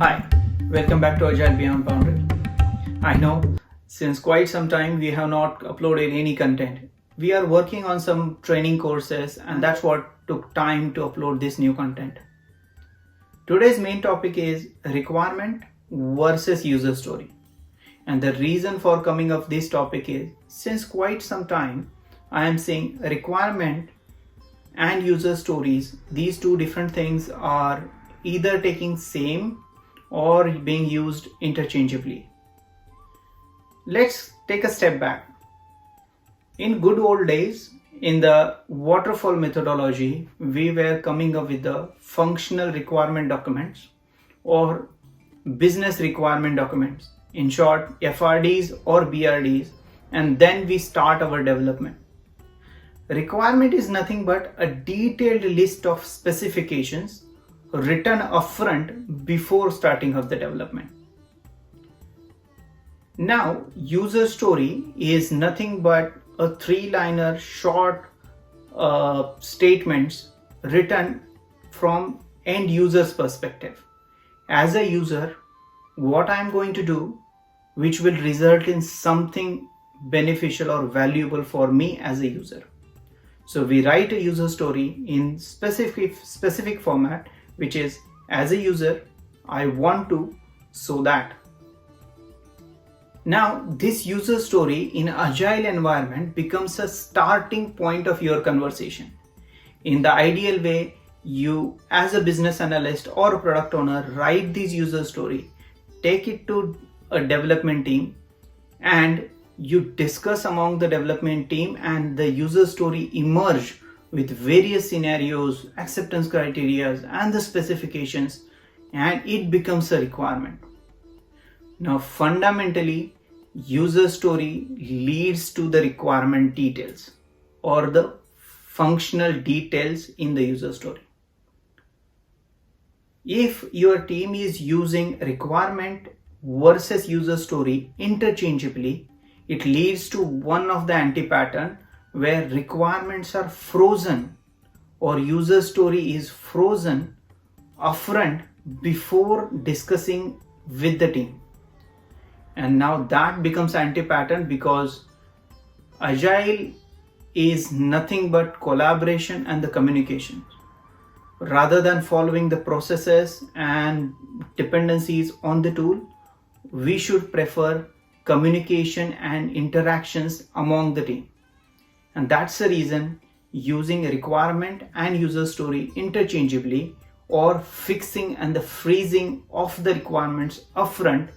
Hi, welcome back to Agile Beyond Boundary. I know since quite some time we have not uploaded any content. We are working on some training courses and that's what took time to upload this new content. Today's main topic is requirement versus user story. And the reason for coming up this topic is since quite some time I am seeing requirement and user stories, these two different things are either taking same or being used interchangeably. Let's take a step back. In good old days, in the waterfall methodology, we were coming up with the functional requirement documents or business requirement documents. In short, FRDs or BRDs, and then we start our development. Requirement is nothing but a detailed list of specifications written upfront before starting of the development. Now, user story is nothing but a three-liner short statements written from end user's perspective. As a user, what I'm going to do, which will result in something beneficial or valuable for me as a user. So we write a user story in specific format, which is as a user, I want to so that. Now this user story in agile environment becomes a starting point of your conversation. In the ideal way, you as a business analyst or a product owner write this user story, take it to a development team and you discuss among the development team and the user story emerge with various scenarios, acceptance criteria and the specifications, and it becomes a requirement. Now fundamentally, user story leads to the requirement details or the functional details in the user story. If your team is using requirement versus user story interchangeably, it leads to one of the anti-pattern where requirements are frozen or user story is frozen upfront before discussing with the team. And now that becomes anti-pattern because agile is nothing but collaboration and the communication. Rather than following the processes and dependencies on the tool, we should prefer communication and interactions among the team. And that's the reason using requirement and user story interchangeably or fixing and the freezing of the requirements upfront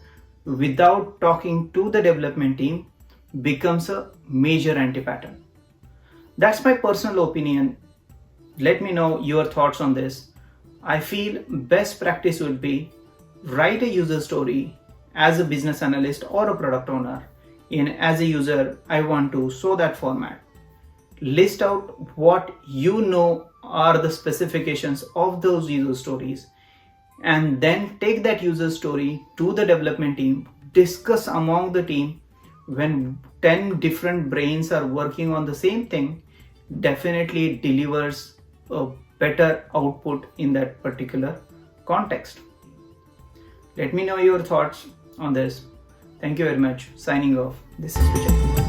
without talking to the development team becomes a major anti-pattern. That's my personal opinion. Let me know your thoughts on this. I feel best practice would be write a user story as a business analyst or a product owner in as a user I want to so that format. List out what you know are the specifications of those user stories and then take that user story to the development team, discuss among the team. When 10 different brains are working on the same thing, definitely it delivers a better output in that particular context. Let me know your thoughts on this. Thank you very much. Signing off. This is Vijay.